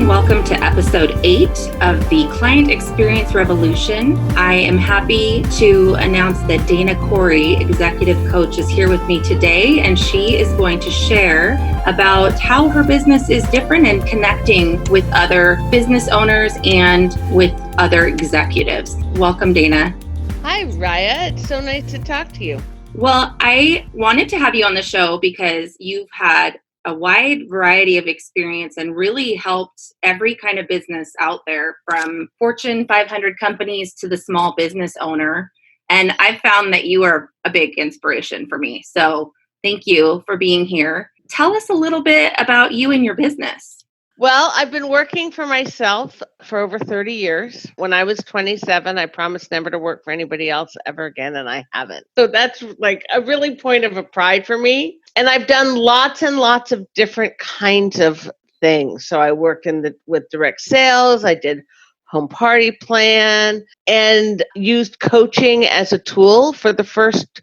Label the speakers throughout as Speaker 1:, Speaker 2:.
Speaker 1: and welcome to episode 8 of the Client Experience Revolution. I am happy to announce that Dana Corey, executive coach, is here with me today, and she is going to share about how her business is different and connecting with other business owners and with other executives. Welcome, Dana.
Speaker 2: Hi, Raya. It's so nice to talk to you.
Speaker 1: Well, I wanted to have you on the show because you've had a wide variety of experience and really helped every kind of business out there, from Fortune 500 companies to the small business owner. And I've found that you are a big inspiration for me. So thank you for being here. Tell us a little bit about you and your business.
Speaker 2: Well, I've been working for myself for over 30 years. When I was 27, I promised never to work for anybody else ever again, and I haven't. So that's like a really point of a pride for me. And I've done lots and lots of different kinds of things. So I worked with direct sales. I did home party plan and used coaching as a tool for the first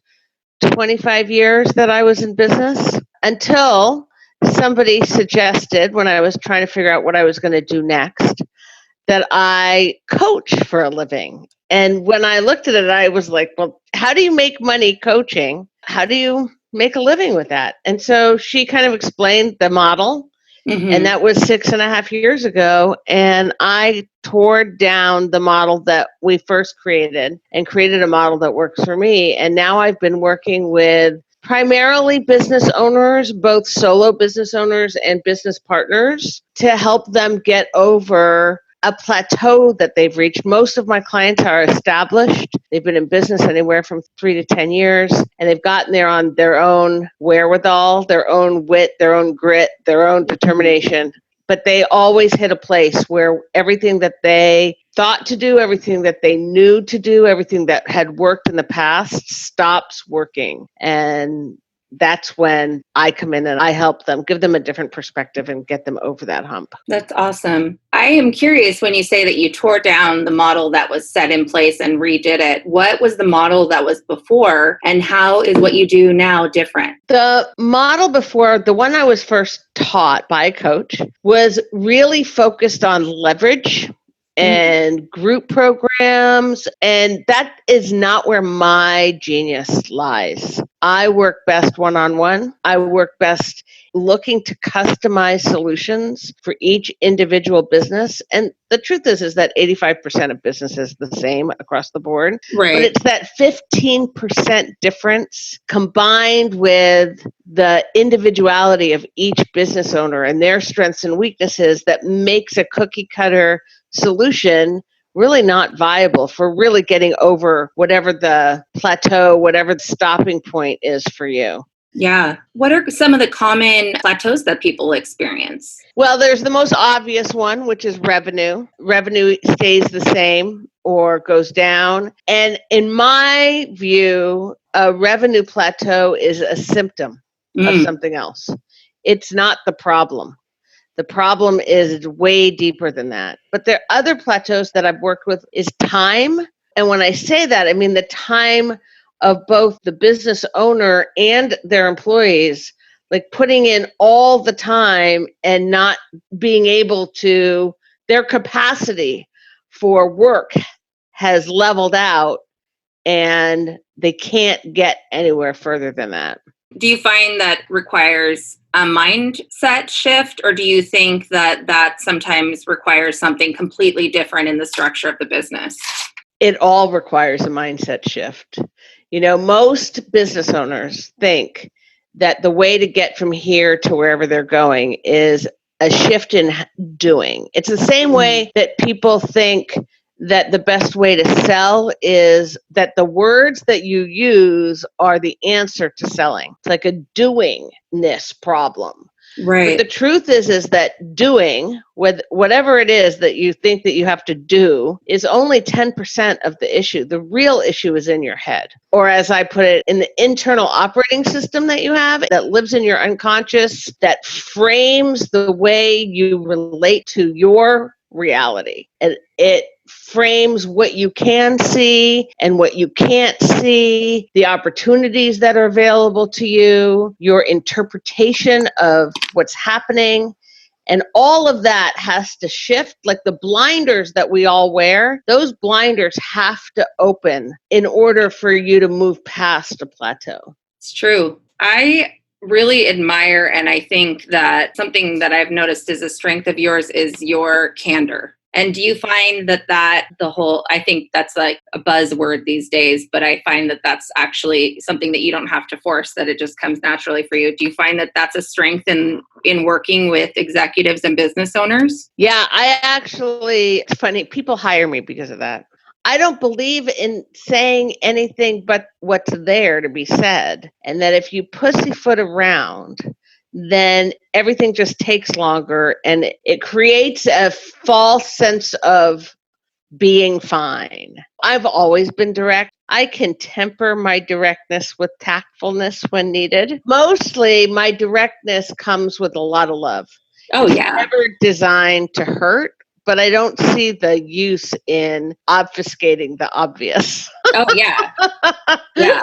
Speaker 2: 25 years that I was in business, until somebody suggested, when I was trying to figure out what I was going to do next, that I coach for a living. And when I looked at it, I was like, well, how do you make money coaching? How do you make a living with that? And so she kind of explained the model. And that was 6.5 years ago. And I tore down the model that we first created and created a model that works for me. And now I've been working with primarily business owners, both solo business owners and business partners, to help them get over a plateau that they've reached. Most of my clients are established. They've been in business anywhere from 3 to 10 years, and they've gotten there on their own wherewithal, their own wit, their own grit, their own determination. But they always hit a place where everything that they thought to do, everything that they knew to do, everything that had worked in the past stops working. And that's when I come in and I help them, give them a different perspective and get them over that hump.
Speaker 1: That's awesome. I am curious, when you say that you tore down the model that was set in place and redid it, what was the model that was before, and how is what you do now different?
Speaker 2: The model before, the one I was first taught by a coach, was really focused on leverage and group programs, and that is not where my genius lies. I work best one-on-one. I work best looking to customize solutions for each individual business. And the truth is that 85% of business is the same across the board.
Speaker 1: Right.
Speaker 2: But it's that 15% difference combined with the individuality of each business owner and their strengths and weaknesses that makes a cookie cutter solution really not viable for really getting over whatever the plateau, whatever the stopping point is for you.
Speaker 1: Yeah. What are some of the common plateaus that people experience?
Speaker 2: Well, there's the most obvious one, which is revenue. Revenue stays the same or goes down. And in my view, a revenue plateau is a symptom of something else. It's not the problem. The problem is way deeper than that. But there are other plateaus that I've worked with is time. And when I say that, I mean the time of both the business owner and their employees, like putting in all the time and not being able to, their capacity for work has leveled out and they can't get anywhere further than that.
Speaker 1: Do you find that requires a mindset shift, or do you think that that sometimes requires something completely different in the structure of the business?
Speaker 2: It all requires a mindset shift. You know, most business owners think that the way to get from here to wherever they're going is a shift in doing. It's the same way that people think that the best way to sell is that the words that you use are the answer to selling. It's like a doing-ness problem.
Speaker 1: Right.
Speaker 2: But the truth is that doing, with whatever it is that you think that you have to do, is only 10% of the issue. The real issue is in your head. Or as I put it, in the internal operating system that you have that lives in your unconscious, that frames the way you relate to your reality. And it frames what you can see and what you can't see, the opportunities that are available to you, your interpretation of what's happening. And all of that has to shift. Like the blinders that we all wear, those blinders have to open in order for you to move past a plateau.
Speaker 1: It's true. I really admire, and I think that something that I've noticed is a strength of yours is your candor. And do you find that I think that's like a buzzword these days, but I find that that's actually something that you don't have to force, that it just comes naturally for you. Do you find that that's a strength in working with executives and business owners?
Speaker 2: Yeah, it's funny, people hire me because of that. I don't believe in saying anything but what's there to be said. And that if you pussyfoot around, then everything just takes longer and it creates a false sense of being fine. I've always been direct. I can temper my directness with tactfulness when needed. Mostly my directness comes with a lot of love.
Speaker 1: Oh,
Speaker 2: It's
Speaker 1: yeah.
Speaker 2: never designed to hurt, but I don't see the use in obfuscating the obvious.
Speaker 1: Oh, yeah. Yeah.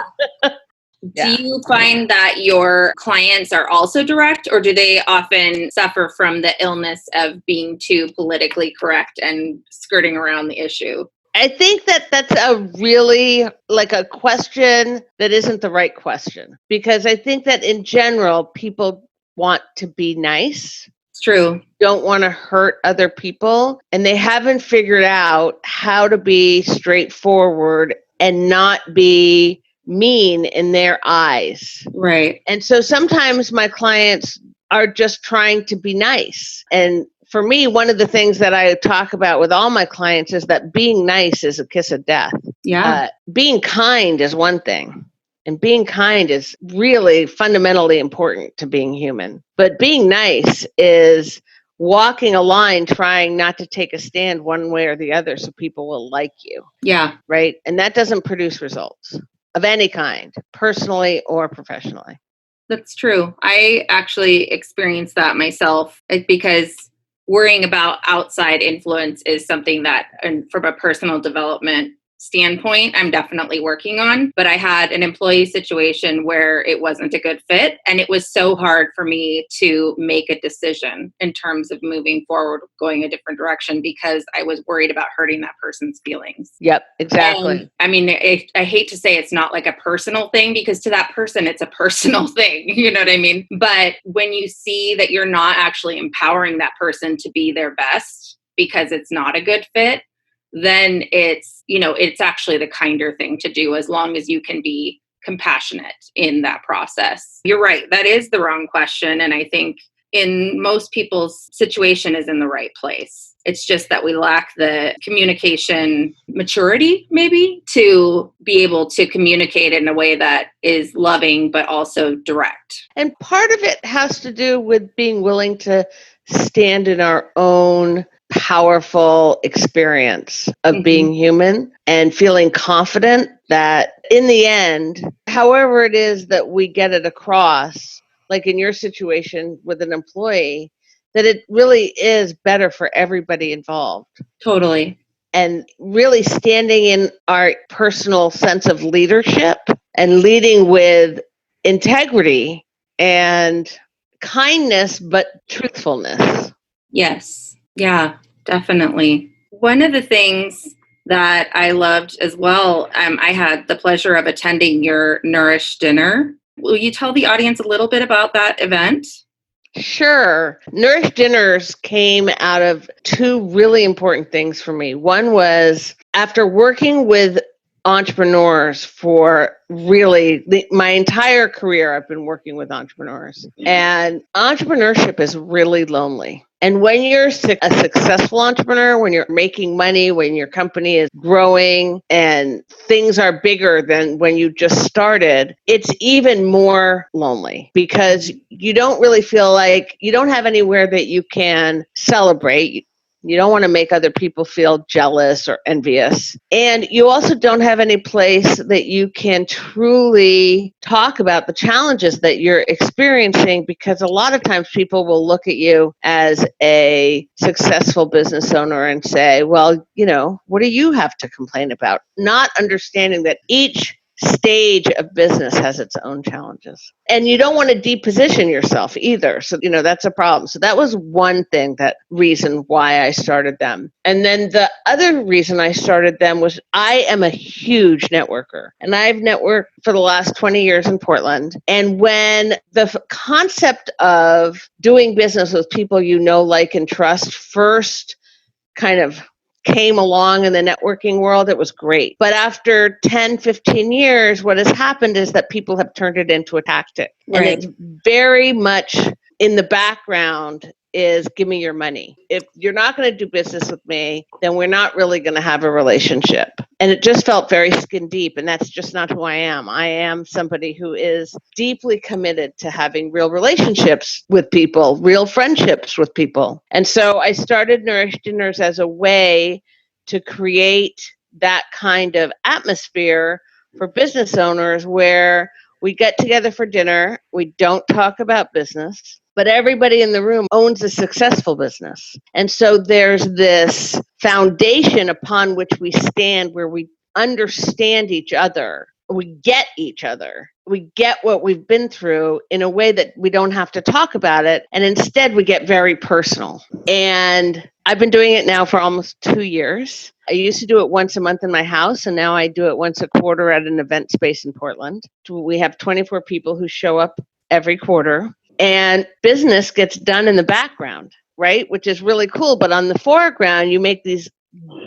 Speaker 2: Yeah.
Speaker 1: Do you find that your clients are also direct, or do they often suffer from the illness of being too politically correct and skirting around the issue?
Speaker 2: I think that that's a really like a question that isn't the right question, because I think that in general, people want to be nice,
Speaker 1: It's true.
Speaker 2: don't want to hurt other people, and they haven't figured out how to be straightforward and not be mean in their eyes.
Speaker 1: Right.
Speaker 2: And so sometimes my clients are just trying to be nice. And for me, one of the things that I talk about with all my clients is that being nice is a kiss of death.
Speaker 1: Yeah.
Speaker 2: Being kind is one thing. And being kind is really fundamentally important to being human. But being nice is walking a line, trying not to take a stand one way or the other so people will like you.
Speaker 1: Yeah.
Speaker 2: Right? And that doesn't produce results of any kind, personally or professionally.
Speaker 1: That's true. I actually experienced that myself because worrying about outside influence is something that, and from a personal development standpoint, I'm definitely working on. But I had an employee situation where it wasn't a good fit. And it was so hard for me to make a decision in terms of moving forward, going a different direction, because I was worried about hurting that person's feelings.
Speaker 2: Yep, exactly.
Speaker 1: And, I mean, I hate to say it's not like a personal thing, because to that person, it's a personal thing. You know what I mean? But when you see that you're not actually empowering that person to be their best because it's not a good fit, then it's actually the kinder thing to do, as long as you can be compassionate in that process. You're right. That is the wrong question. And I think in most people's situation is in the right place. It's just that we lack the communication maturity, maybe, to be able to communicate in a way that is loving, but also direct.
Speaker 2: And part of it has to do with being willing to stand in our own powerful experience of being human and feeling confident that in the end, however it is that we get it across, like in your situation with an employee, that it really is better for everybody involved.
Speaker 1: Totally.
Speaker 2: And really standing in our personal sense of leadership and leading with integrity and kindness, but truthfulness.
Speaker 1: Yes. Yeah, definitely. One of the things that I loved as well, I had the pleasure of attending your Nourish dinner. Will you tell the audience a little bit about that event?
Speaker 2: Sure. Nourish Dinners came out of two really important things for me. One was after working with entrepreneurs for really my entire career, I've been working with entrepreneurs. And entrepreneurship is really lonely. And when you're a successful entrepreneur, when you're making money, when your company is growing and things are bigger than when you just started, it's even more lonely because you don't really feel like you don't have anywhere that you can celebrate. You don't want to make other people feel jealous or envious. And you also don't have any place that you can truly talk about the challenges that you're experiencing, because a lot of times people will look at you as a successful business owner and say, well, what do you have to complain about? Not understanding that each stage of business has its own challenges. And you don't want to deposition yourself either. So, that's a problem. So that was one thing, that reason why I started them. And then the other reason I started them was I am a huge networker, and I've networked for the last 20 years in Portland. And when the concept of doing business with people you know, like, and trust first kind of came along in the networking world, it was great. But after 10, 15 years, what has happened is that people have turned it into a tactic.
Speaker 1: Right.
Speaker 2: And it's very much in the background is give me your money. If you're not going to do business with me, then we're not really going to have a relationship. And it just felt very skin deep. And that's just not who I am. I am somebody who is deeply committed to having real relationships with people, real friendships with people. And so I started Nourish Dinners as a way to create that kind of atmosphere for business owners where we get together for dinner. We don't talk about business, but everybody in the room owns a successful business. And so there's this foundation upon which we stand where we understand each other. We get each other. We get what we've been through in a way that we don't have to talk about it. And instead, we get very personal. And I've been doing it now for almost 2 years. I used to do it once a month in my house, and now I do it once a quarter at an event space in Portland. We have 24 people who show up every quarter, and business gets done in the background, right? Which is really cool. But on the foreground, you make these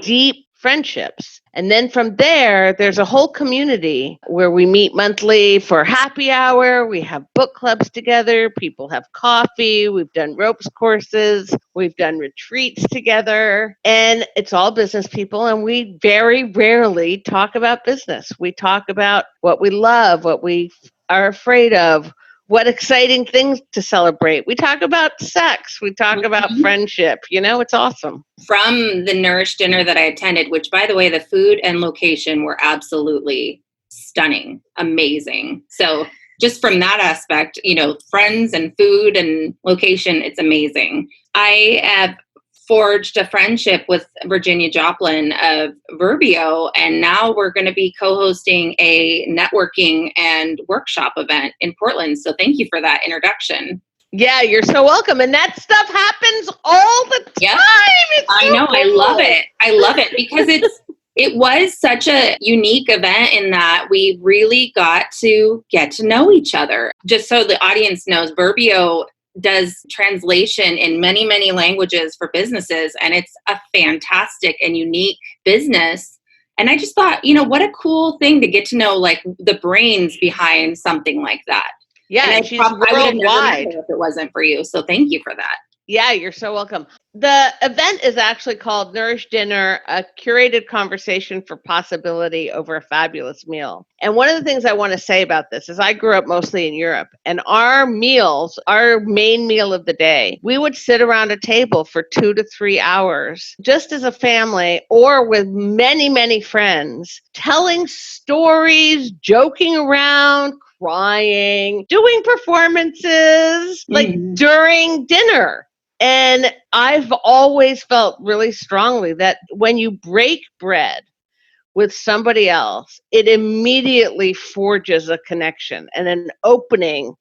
Speaker 2: deep friendships. And then from there, there's a whole community where we meet monthly for happy hour. We have book clubs together. People have coffee. We've done ropes courses. We've done retreats together. And it's all business people. And we very rarely talk about business. We talk about what we love, what we are afraid of, what exciting things to celebrate. We talk about sex. We talk about friendship. It's awesome.
Speaker 1: From the Nourish dinner that I attended, which, by the way, the food and location were absolutely stunning, amazing. So just from that aspect, friends and food and location, it's amazing. I have forged a friendship with Virginia Joplin of Verbio, and now we're going to be co-hosting a networking and workshop event in Portland. So thank you for that introduction.
Speaker 2: Yeah, you're so welcome. And that stuff happens all the time.
Speaker 1: Yep.
Speaker 2: I
Speaker 1: know. Cool. I love it. I love it because it was such a unique event in that we really got to get to know each other. Just so the audience knows, Verbio does translation in many, many languages for businesses. And it's a fantastic and unique business. And I just thought, what a cool thing to get to know, like, the brains behind something like that.
Speaker 2: Yeah,
Speaker 1: and
Speaker 2: she's worldwide.
Speaker 1: If it wasn't for you. So thank you for that.
Speaker 2: Yeah, you're so welcome. The event is actually called Nourish Dinner, a curated conversation for possibility over a fabulous meal. And one of the things I want to say about this is I grew up mostly in Europe, and our meals, our main meal of the day, we would sit around a table for 2 to 3 hours, just as a family or with many, many friends, telling stories, joking around, crying, doing performances, like during dinner. And I've always felt really strongly that when you break bread with somebody else, it immediately forges a connection and an opening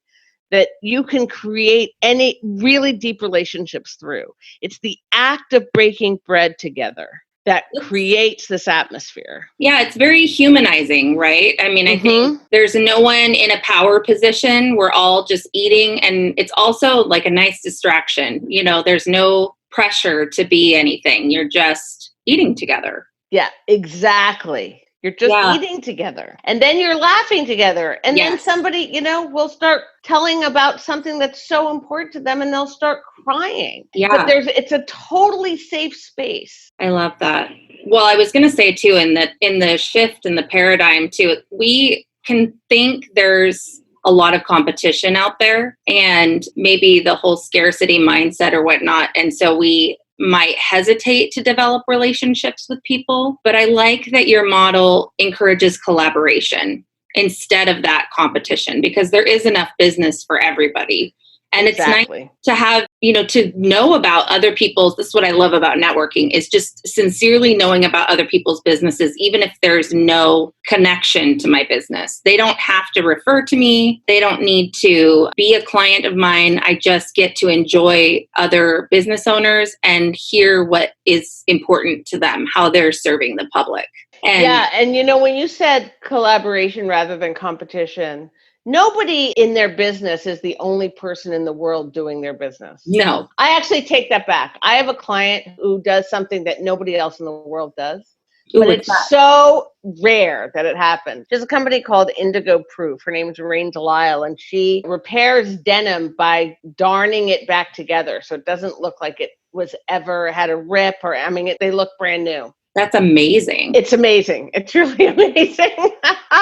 Speaker 2: that you can create any really deep relationships through. It's the act of breaking bread together that creates this atmosphere.
Speaker 1: Yeah, it's very humanizing, right? I mean, I think there's no one in a power position. We're all just eating, and it's also like a nice distraction. There's no pressure to be anything. You're just eating together.
Speaker 2: Yeah, exactly. You're just eating together. And then you're laughing together. And then somebody, will start telling about something that's so important to them, and they'll start crying.
Speaker 1: Yeah.
Speaker 2: But it's a totally safe space.
Speaker 1: I love that. Well, I was going to say too, in the shift in the paradigm too, we can think there's a lot of competition out there and maybe the whole scarcity mindset or whatnot. And so we might hesitate to develop relationships with people, but I like that your model encourages collaboration instead of that competition, because there is enough business for everybody. And it's nice
Speaker 2: Exactly.
Speaker 1: to have, to know about other people's, this is what I love about networking, is just sincerely knowing about other people's businesses, even if there's no connection to my business. They don't have to refer to me. They don't need to be a client of mine. I just get to enjoy other business owners and hear what is important to them, how they're serving the public.
Speaker 2: And when you said collaboration rather than competition, nobody in their business is the only person in the world doing their business.
Speaker 1: No.
Speaker 2: I actually take that back. I have a client who does something that nobody else in the world does.
Speaker 1: Ooh,
Speaker 2: but it's so rare that it happens. There's a company called Indigo Proof. Her name's Rain Delisle, and she repairs denim by darning it back together so it doesn't look like it was ever had a rip they look brand new.
Speaker 1: That's amazing.
Speaker 2: It's amazing. It's really amazing.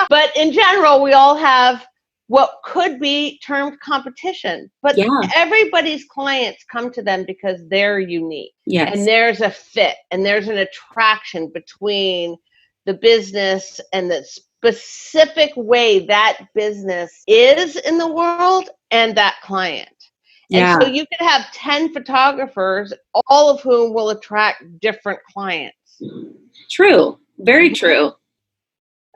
Speaker 2: But in general, we all have what could be termed competition, but everybody's clients come to them because they're unique.
Speaker 1: Yes.
Speaker 2: And there's a fit and there's an attraction between the business and the specific way that business is in the world and that client.
Speaker 1: Yeah.
Speaker 2: And so you could have 10 photographers, all of whom will attract different clients.
Speaker 1: True. Very true.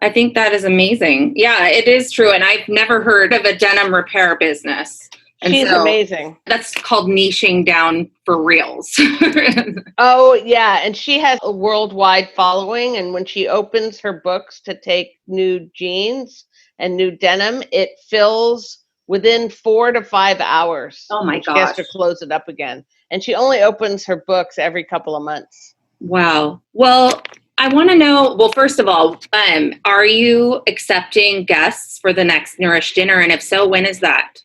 Speaker 1: I think that is amazing. Yeah, it is true. And I've never heard of a denim repair business. And
Speaker 2: she's amazing.
Speaker 1: That's called niching down for reals.
Speaker 2: Oh, yeah. And she has a worldwide following. And when she opens her books to take new jeans and new denim, it fills within 4 to 5 hours.
Speaker 1: Oh, my gosh.
Speaker 2: She has to close it up again. And she only opens her books every couple of months.
Speaker 1: Wow. Well, I want to know, first of all, are you accepting guests for the next Nourish Dinner? And if so, when is that?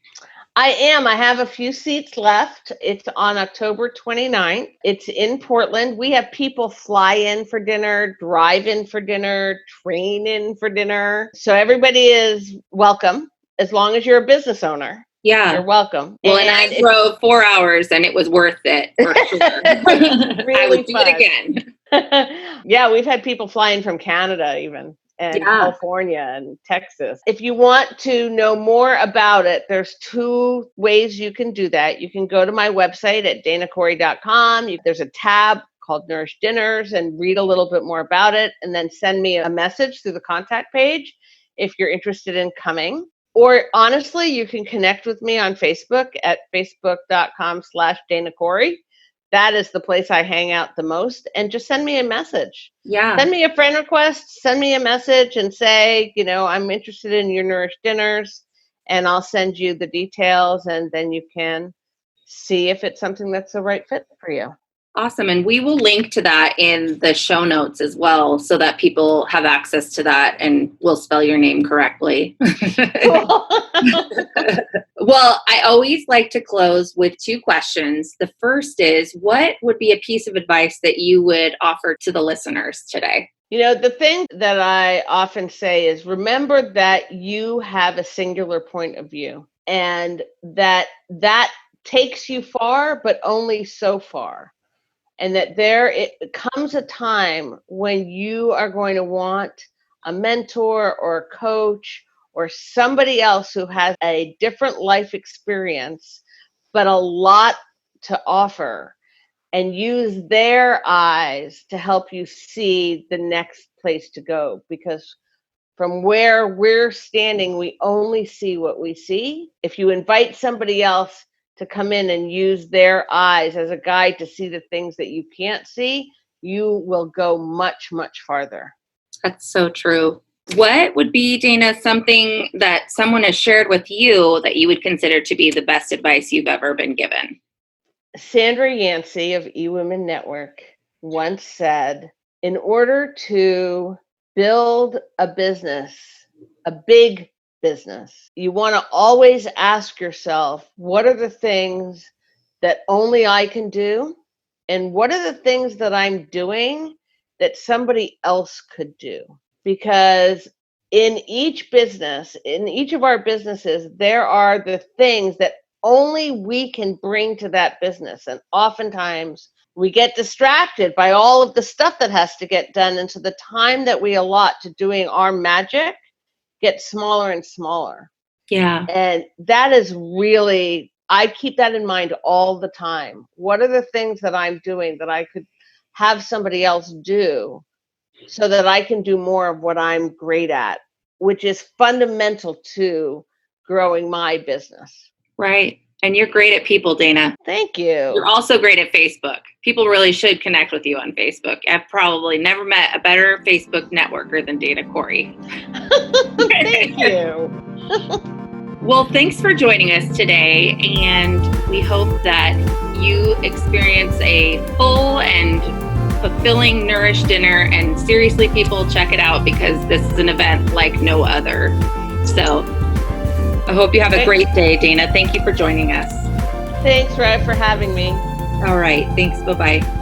Speaker 2: I am. I have a few seats left. It's on October 29th. It's in Portland. We have people fly in for dinner, drive in for dinner, train in for dinner. So everybody is welcome as long as you're a business owner.
Speaker 1: Yeah.
Speaker 2: You're welcome.
Speaker 1: Well, and I drove 4 hours and it was worth it for sure.
Speaker 2: Really
Speaker 1: I would do
Speaker 2: fun.
Speaker 1: it again.
Speaker 2: Yeah, we've had people flying from Canada even, and California and Texas. If you want to know more about it, there's 2 ways you can do that. You can go to my website at danacorey.com. There's a tab called Nourish Dinners and read a little bit more about it, and then send me a message through the contact page if you're interested in coming. Or honestly, you can connect with me on Facebook at facebook.com/DanaCorey. That is the place I hang out the most. And just send me a message.
Speaker 1: Yeah.
Speaker 2: Send me a friend request, send me a message and say, I'm interested in your Nourish Dinners, and I'll send you the details, and then you can see if it's something that's the right fit for you.
Speaker 1: Awesome. And we will link to that in the show notes as well, so that people have access to that and will spell your name correctly.
Speaker 2: Cool.
Speaker 1: Well, I always like to close with 2 questions. The first is, what would be a piece of advice that you would offer to the listeners today?
Speaker 2: The thing that I often say is, remember that you have a singular point of view, and that takes you far, but only so far. And that it comes a time when you are going to want a mentor or a coach or somebody else who has a different life experience, but a lot to offer, and use their eyes to help you see the next place to go. Because from where we're standing, we only see what we see. If you invite somebody else to come in and use their eyes as a guide to see the things that you can't see, you will go much, much farther.
Speaker 1: That's so true. What would be, Dana, something that someone has shared with you that you would consider to be the best advice you've ever been given?
Speaker 2: Sandra Yancey of eWomen Network once said, in order to build a business, a big business, you want to always ask yourself, what are the things that only I can do? And what are the things that I'm doing that somebody else could do? Because in each business, in each of our businesses, there are the things that only we can bring to that business. And oftentimes we get distracted by all of the stuff that has to get done. And so the time that we allot to doing our magic gets smaller and smaller.
Speaker 1: Yeah.
Speaker 2: And that is really I keep that in mind all the time. What are the things that I'm doing that I could have somebody else do so that I can do more of what I'm great at, which is fundamental to growing my business.
Speaker 1: Right. And you're great at people, Dana.
Speaker 2: Thank you.
Speaker 1: You're also great at Facebook. People really should connect with you on Facebook. I've probably never met a better Facebook networker than Dana Corey.
Speaker 2: Thank you.
Speaker 1: Well, thanks for joining us today. And we hope that you experience a full and fulfilling Nourish Dinner. And seriously, people, check it out because this is an event like no other. So I hope you have a great day, Dana. Thank you for joining us.
Speaker 2: Thanks, Ray, for having me.
Speaker 1: All right. Thanks. Bye-bye.